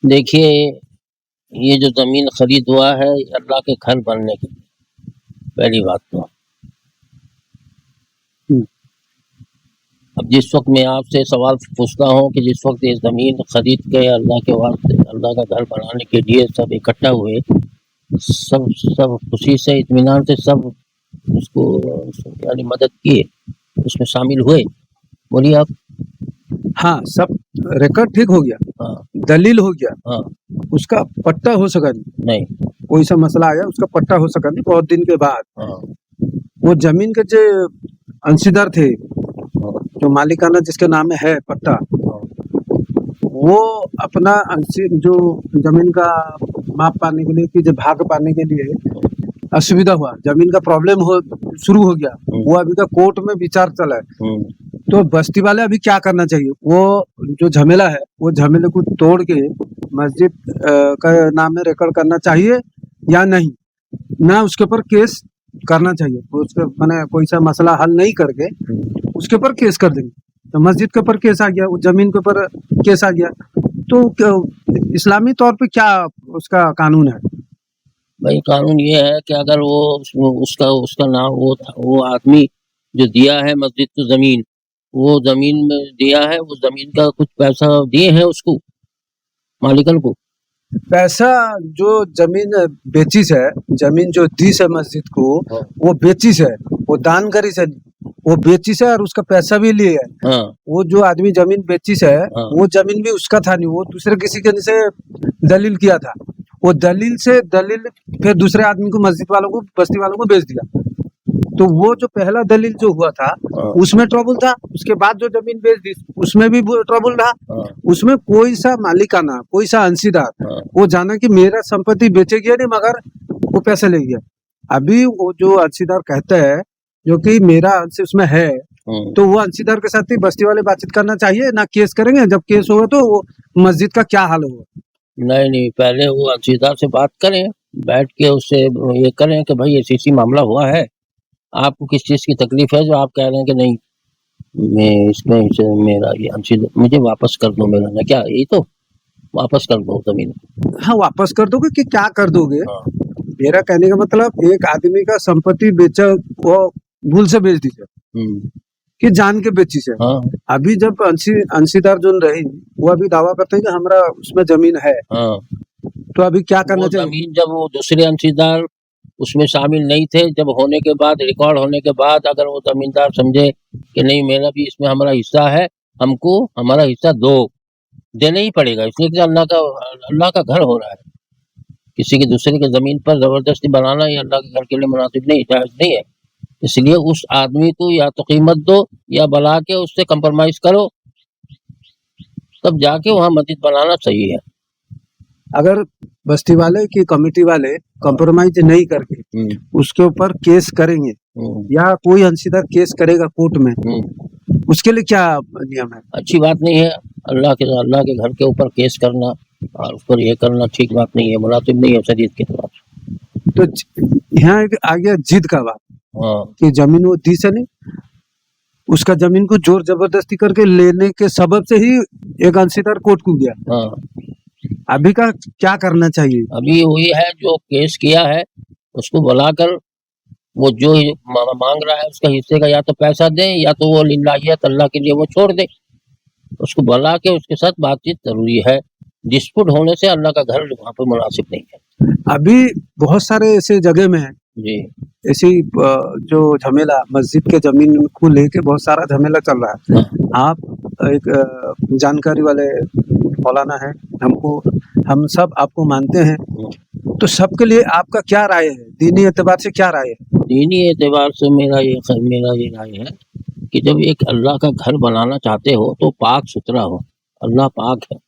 دیکھیے، یہ جو زمین خرید ہوا ہے اللہ کے گھر بننے کے لیے، پہلی بات تو اب جس وقت میں آپ سے سوال پوچھتا ہوں کہ جس وقت یہ زمین خرید کے اللہ کے واسطے اللہ کا گھر بنانے کے لیے سب اکٹھا ہوئے، سب خوشی سے اطمینان سے سب اس کو یعنی مدد کیے، اس میں شامل ہوئے، بولیے آپ؟ ہاں، سب ریکارڈ ٹھیک ہو گیا، ہاں دلیل ہو گیا، ہاں اس کا پٹا ہو سکا نہیں، کوئی سا مسئلہ آیا اس کا پٹا ہو سکا نہیں، بہت دن کے بعد ہاں وہ زمین کے جو انشیدار تھے، ہاں جو مالکانہ جس کے نام میں ہے پٹا، ہاں وہ اپنا جو زمین کا ماپ پانے کے لیے جو بھاگ پانے کے لیے اسویدھا ہوا، زمین کا پرابلم شروع ہو گیا، وہ ابھی تک کورٹ میں وچار چلا ہے۔ تو بستی والے ابھی کیا کرنا چاہیے؟ وہ جو جھمیلا ہے وہ جھمیلے کو توڑ کے مسجد کا نام میں ریکارڈ کرنا چاہیے یا نہیں، نہ اس کے اوپر کیس کرنا چاہیے، اس کے کوئی سا مسئلہ حل نہیں کر کے اس کے اوپر کیس کر دیں گے، تو مسجد کے اوپر کیس آ گیا، اس زمین کے اوپر کیس آ گیا، تو اسلامی طور پہ کیا اس کا قانون ہے؟ بھائی قانون یہ ہے کہ اگر وہ اس کا نام وہ آدمی جو دیا ہے مسجد کو زمین، وہ زمین میں دیا ہے، وہ زمین کا کچھ پیسہ دیے ہیں اس کو مالکن کو؟ پیسہ جو زمین بیچیس ہے، زمین جو دیس ہے مسجد کو، وہ بیچیس ہے، وہ دان کریس ہے، وہ بیچیس ہے اور اس کا پیسہ بھی لیے ہے۔ وہ جو آدمی زمین بیچیس ہے وہ زمین بھی اس کا تھا نہیں، وہ دوسرے کسی کے سے دلیل کیا تھا، وہ دلیل سے پھر دوسرے آدمی کو مسجد والوں کو بستی والوں کو بیچ دیا، تو وہ جو پہلا دلیل جو ہوا تھا اس میں ٹربل تھا، اس کے بعد جو زمین بیچ دی اس میں بھی ٹربل رہا، اس میں کوئی سا مالکانہ کوئی سا انشیدار وہ جانا کہ میرا سمپتی بیچے گیا نہیں مگر وہ پیسے لے گیا۔ ابھی وہ جو انشیدار کہتا ہے جو کہ میرا انش اس میں ہے، تو وہ انشیدار کے ساتھ ہی بستی والے بات چیت کرنا چاہیے، نہ کیس کریں گے، جب کیس ہوگا تو وہ مسجد کا کیا حال ہوگا؟ نہیں، پہلے وہ انشیدار سے بات کریں، بیٹھ کے اس سے یہ کریں کہ بھائی ایسی معاملہ ہوا ہے، آپ کو کس چیز کی تکلیف ہے جو آپ کہہ رہے ہیں کہ نہیں میں اس میں میرا یہ انشیدار مجھے واپس کر دو، میرا نہ کیا یہی تو واپس کر دو زمین۔ ہاں، واپس کر دو گے کہ کیا کر دو گے؟ میرا کہنے کا مطلب ایک آدمی کا سمپتی بیچا وہ بھول سے بیچ دیجیے کہ جان کے بیچی سے، ابھی جب انشیدار جو رہی وہ ابھی دعویٰ کرتے ہیں کہ ہمارا اس میں زمین ہے، تو ابھی کیا کرنا چاہیے؟ زمین جب وہ دوسرے انشیدار اس میں شامل نہیں تھے، جب ہونے کے بعد ریکارڈ ہونے کے بعد اگر وہ زمیندار سمجھے کہ نہیں میرا بھی اس میں ہمارا حصہ ہے، ہم کو ہمارا حصہ دینا ہی پڑے گا، اس لیے کہ اللہ کا گھر ہو رہا ہے، کسی کی دوسرے کی زمین پر زبردستی بنانا یہ اللہ کے گھر کے لیے مناسب نہیں، جائز نہیں ہے، اس لیے اس آدمی کو یا تو قیمت دو یا بلا کے اس سے کمپرومائز کرو، تب جا کے وہاں مسجد بنانا صحیح ہے۔ اگر بستی والے کی کمیٹی والے کمپرومائز نہیں کر کے اس کے اوپر کیس کریں گے یا کوئی انشیدار کیس کرے گا کورٹ میں، اس کے لیے کیا نیم ہے؟ اچھی بات نہیں ہے، اللہ کے گھر کے اوپر کیس کرنا اور اس پر یہ کرنا ٹھیک بات نہیں ہے، مناسب نہیں ہے شریعت کی طرف۔ تو یہاں آ گیا ضد کا بات کہ زمین وہ دی سے نہیں، اس کا زمین کو زور زبردستی کر کے لینے کے سبب سے ہی ایک انشیدار کورٹ کو گیا، ابھی کا کیا کرنا چاہیے؟ ابھی وہی ہے جو کیس کیا ہے اس کو بلا کر وہ جو مانگ رہا ہے اس کا حصے کا یا تو پیسہ دیں یا تو وہ للہیت اللہ کے لیے وہ چھوڑ دے، اس کو بلا کے اس کے ساتھ بات چیت ضروری ہے، ڈسپوٹ ہونے سے اللہ کا گھر وہاں پہ مناسب نہیں ہے۔ ابھی بہت سارے ایسے جگہ میں ہیں جی ایسی جو جھمیلا مسجد کے زمین کو لے کے بہت سارا جھمیلا چل رہا ہے، آپ ایک جانکاری والے مولانا ہے، ہم سب آپ کو مانتے ہیں، تو سب کے لیے آپ کا کیا رائے ہے؟ دینی اعتبار سے کیا رائے ہے؟ دینی اعتبار سے میرا یہ رائے ہے کہ جب ایک اللہ کا گھر بنانا چاہتے ہو تو پاک ستھرا ہو، اللہ پاک ہے،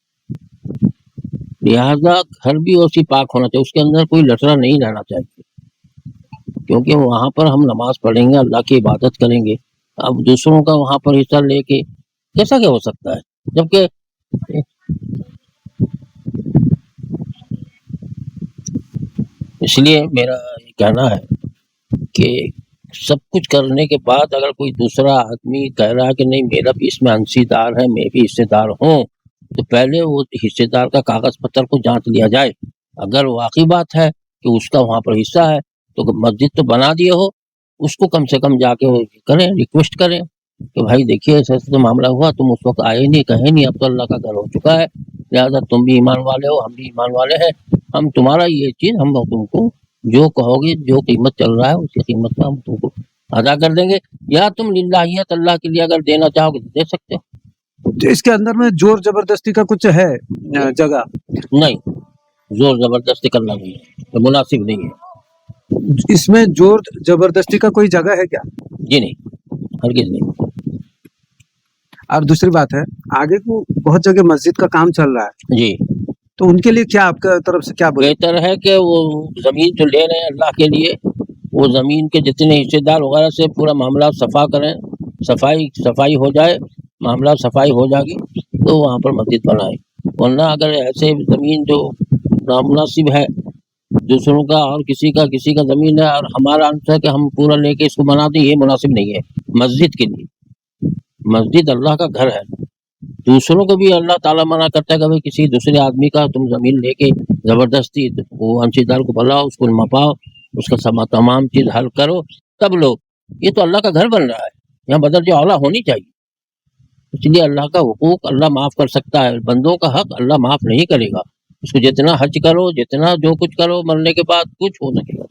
لہذا گھر بھی اسی پاک ہونا چاہیے، اس کے اندر کوئی لٹرا نہیں رہنا چاہیے، کیونکہ وہاں پر ہم نماز پڑھیں گے، اللہ کی عبادت کریں گے، اب دوسروں کا وہاں پر حصہ لے کے کیسا کیا ہو سکتا ہے؟ جبکہ اس لیے میرا یہ کہنا ہے کہ سب کچھ کرنے کے بعد اگر کوئی دوسرا آدمی کہہ رہا ہے کہ نہیں میرا بھی اس میں انشیدار ہے، میں بھی حصے دار ہوں، تو پہلے وہ حصے دار کا کاغذ پتر کو جانچ لیا جائے. اگر واقعی بات ہے کہ اس کا وہاں پر حصہ ہے تو مسجد تو بنا دیے ہو, اس کو کم سے کم جا کے کریں, ریکویسٹ کریں کہ بھائی دیکھیے ایسا ایسا تو معاملہ ہوا, تم اس وقت آئے نہیں, کہیں نہیں, اب تو اللہ کا گھر ہو چکا ہے, لہٰذا تم بھی ایمان والے ہو, ہم بھی ایمان والے ہیں, ہم تمہارا یہ چیز ہم تم کو جو کہو گے, جو قیمت چل رہا ہے اسی قیمت کا ہم تم کو ادا کر دیں گے, یا تم للہیت اللہ کے لیے اگر دینا چاہو گے تو دے سکتے ہو. تو اس کے اندر میں زور زبردستی کا کچھ ہے جگہ؟ نہیں, زور زبردستی کرنا نہیں ہے, تو مناسب نہیں ہے. اس میں زور زبردستی کا کوئی جگہ ہے کیا؟ جی نہیں, ہرگز نہیں. اور دوسری بات ہے, آگے کو بہت جگہ مسجد کا کام چل رہا ہے, جی, تو ان کے لیے کیا آپ کی طرف سے کیا بولے؟ بہتر ہے کہ وہ زمین جو لے رہے ہیں اللہ کے لیے, وہ زمین کے جتنے حصے دار وغیرہ سے پورا معاملہ صفا کریں, صفائی ہو جائے, معاملہ صفائی ہو جائے گی تو وہاں پر مسجد بنائیں. ورنہ اگر ایسے زمین جو نامناسب ہے دوسروں کا اور کسی کا زمین ہے اور ہمارا انص ہے کہ ہم پورا لے کے اس کو بنا دیں, یہ مناسب نہیں ہے مسجد کے لیے. مسجد اللہ کا گھر ہے, دوسروں کو بھی اللہ تعالیٰ منع کرتا ہے کہ بھائی کسی دوسرے آدمی کا تم زمین لے کے زبردستی وہ انشیدار کو بلاؤ, اس کو مپاؤ, اس کا تمام چیز حل کرو تب لو. یہ تو اللہ کا گھر بن رہا ہے, یہاں بدرجہ اولا ہونی چاہیے. اس لیے اللہ کا حقوق اللہ معاف کر سکتا ہے, بندوں کا حق اللہ معاف نہیں کرے گا. اس کو جتنا حج کرو, جتنا جو کچھ کرو, مرنے کے بعد کچھ ہو سکے گا.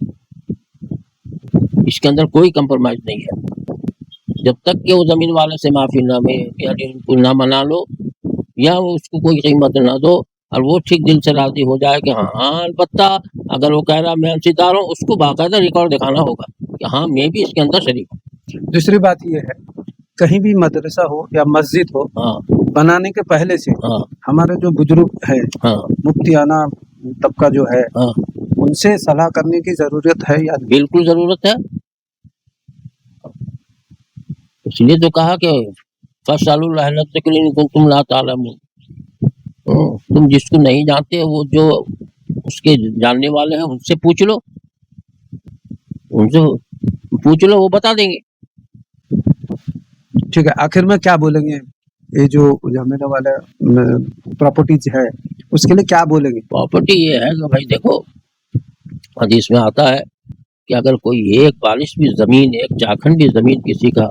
اس کے اندر کوئی کمپرومائز نہیں ہے. جب تک کہ وہ زمین والے سے معافی نہ میں یعنی ان کو نہ منا لو یا اس کو کوئی قیمت نہ دو, اور وہ ٹھیک دل سے راضی ہو جائے کہ ہاں البتہ اگر وہ کہہ رہا میں انصیدار ہوں, اس کو باقاعدہ ریکارڈ دکھانا ہوگا کہ ہاں میں بھی اس کے اندر شریک ہوں. دوسری بات یہ ہے, کہیں بھی مدرسہ ہو یا مسجد ہو, بنانے کے پہلے سے ہمارے جو بزرگ ہے, مفتیانہ طبقہ جو ہے, ان سے صلاح کرنے کی ضرورت ہے یا؟ بالکل ضرورت ہے. اس لیے تو کہا کہ فاسألوا الأهل الذکر إن کنتم لا تعلمون. تم جس کو نہیں جانتے وہ جو اس کے جاننے والے ہیں ان سے پوچھ لو, وہ بتا دیں گے. ٹھیک ہے, آخر میں کیا بولیں گے, یہ جو جامعہ والا پراپرٹیز ہے اس کے لیے کیا بولیں گے؟ پراپرٹی یہ ہے کہ بھائی دیکھو, حدیث میں آتا ہے کہ اگر کوئی ایک بالش بھی زمین, ایک چاکھن بھی زمین کسی کا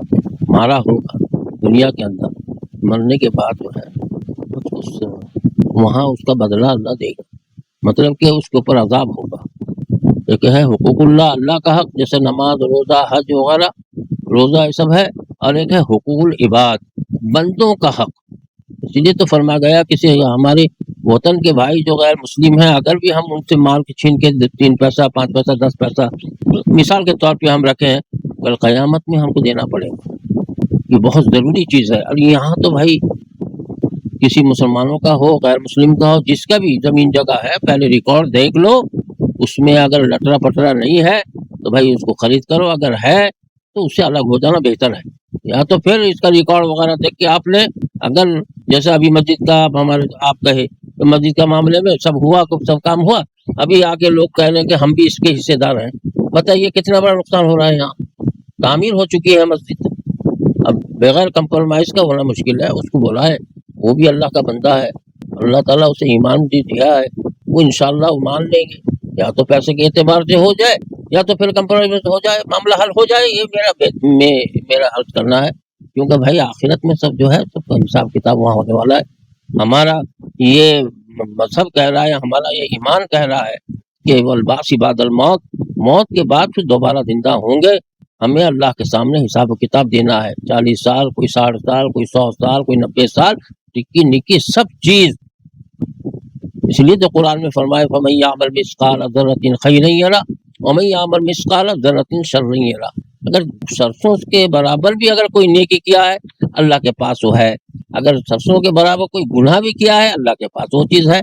مارا ہوگا دنیا کے اندر, مرنے کے بعد جو ہے وہاں اس کا بدلہ اللہ دے گا. مطلب کہ اس کے اوپر عذاب ہوگا. ایک ہے حقوق اللہ, اللہ کا حق, جیسے نماز, روزہ, حج وغیرہ, روزہ یہ سب ہے, اور ایک ہے حقوق العباد, بندوں کا حق. اس لیے تو فرما گیا کسی ہمارے وطن کے بھائی جو غیر مسلم ہیں, اگر بھی ہم ان سے مال کے چھین کے 3 پیسہ 5 پیسہ 10 پیسہ مثال کے طور پہ ہم رکھیں, کل قیامت میں ہم کو دینا پڑے گا. یہ بہت ضروری چیز ہے. اور یہاں تو بھائی کسی مسلمانوں کا ہو, غیر مسلم کا ہو, جس کا بھی زمین جگہ ہے, پہلے ریکارڈ دیکھ لو, اس میں اگر لٹرا پٹرا نہیں ہے تو بھائی اس کو خرید کرو, اگر ہے تو اس سے الگ ہو جانا بہتر ہے. یا تو پھر اس کا ریکارڈ وغیرہ دیکھ کے آپ نے, اگر جیسے ابھی مسجد کا آپ کہے تو مسجد کا معاملے میں سب ہوا, سب کام ہوا, ابھی آ کے لوگ کہہ رہے ہیں کہ ہم بھی اس کے حصے دار ہیں. بتائیے کتنا بڑا نقصان ہو رہا ہے. یہاں تعمیر ہو چکی ہے مسجد, اب بغیر کمپرومائز کا ہونا مشکل ہے. اس کو بولا ہے, وہ بھی اللہ کا بندہ ہے, اللہ تعالیٰ اسے ایمان دیا ہے, وہ انشاءاللہ وہ مان لیں گے. یا تو پیسے کے اعتبار سے ہو جائے یا تو پھر کمپرومائز ہو جائے, معاملہ حل ہو جائے. یہ میرا حل کرنا ہے, کیونکہ بھائی آخرت میں سب جو ہے سب کا حساب کتاب وہاں ہونے والا ہے. ہمارا یہ مذہب کہہ رہا ہے, ہمارا یہ ایمان کہہ رہا ہے کہ والبعث بعد الموت, موت کے بعد پھر دوبارہ زندہ ہوں گے. ہمیں اللہ کے سامنے حساب و کتاب دینا ہے. 40 سال, کوئی 60 سال, کوئی 100 سال, کوئی 90 سال, ٹکی نکی سب چیز. اس لیے تو قرآن میں فرمائے فَمَن يَعْمَلْ مِثْقَالَ ذَرَّةٍ خَيْرًا يَرَهُ وَمَن يَعْمَلْ مِثْقَالَ ذَرَّةٍ شَرًّا يَرَهُ. اگر سرسوں کے برابر بھی اگر کوئی نیکی کیا ہے اللہ کے پاس وہ ہے, اگر سرسوں کے برابر کوئی گناہ بھی کیا ہے اللہ کے پاس وہ چیز ہے.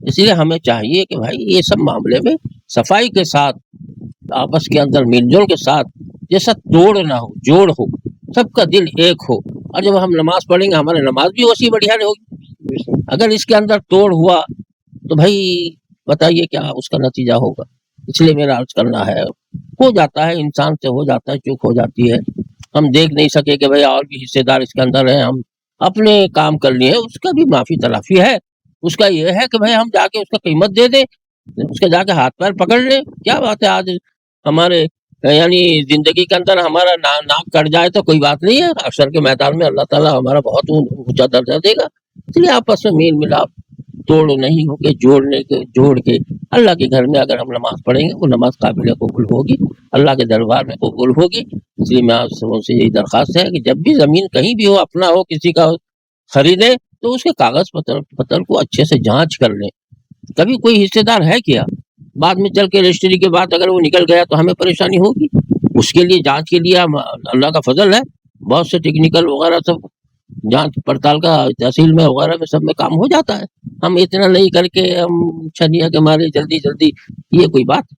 اس لیے ہمیں چاہیے کہ بھائی یہ سب معاملے میں صفائی کے ساتھ, آپس کے اندر مل جل کے ساتھ, جیسا توڑ نہ ہو, جوڑ ہو, سب کا دل ایک ہو. اور جب ہم نماز پڑھیں گے ہماری نماز بھی ویسی بڑھیا ہوگی. اگر اس کے اندر توڑ ہوا تو بھائی بتائیے کیا اس کا نتیجہ ہوگا. اس لیے میرا عرض کرنا ہے, ہو جاتا ہے انسان سے, ہو جاتا ہے, چوک ہو جاتی ہے. ہم دیکھ نہیں سکے کہ بھائی اور بھی حصے دار اس کے اندر ہیں, ہم اپنے کام کر لیے اس کا بھی معافی تلافی ہے. اس کا یہ ہے کہ بھائی ہم جا کے اس کا قیمت دے دیں, اس کے جا کے ہاتھ پیر پکڑ لیں. کیا بات ہے, آج ہمارے یعنی زندگی کے اندر ہمارا ناک کٹ جائے تو کوئی بات نہیں ہے, حشر کے میدان میں اللہ تعالیٰ ہمارا بہت اونچا درجہ دے گا. اس لیے آپس میں میل ملاپ توڑ نہیں ہو کے جوڑ کے اللہ کے گھر میں اگر ہم نماز پڑھیں گے وہ نماز قابل قبول ہوگی, اللہ کے دربار میں قبول ہوگی. اس لیے میں آپ سبوں سے یہی درخواست ہے کہ جب بھی زمین کہیں بھی ہو, اپنا ہو کسی کا خریدے تو اس کے کاغذ پتر کو اچھے سے جانچ کر لیں. کبھی کوئی حصے دار ہے کیا, بعد میں چل کے رجسٹری کے بعد اگر وہ نکل گیا تو ہمیں پریشانی ہوگی. اس کے لیے جانچ کے لیے اللہ کا فضل ہے, بہت سے ٹیکنیکل وغیرہ سب جانچ پڑتال کا تحصیل میں وغیرہ میں سب میں کام ہو جاتا ہے. ہم اتنا نہیں کر کے ہم چھنیا کے مارے جلدی یہ کوئی بات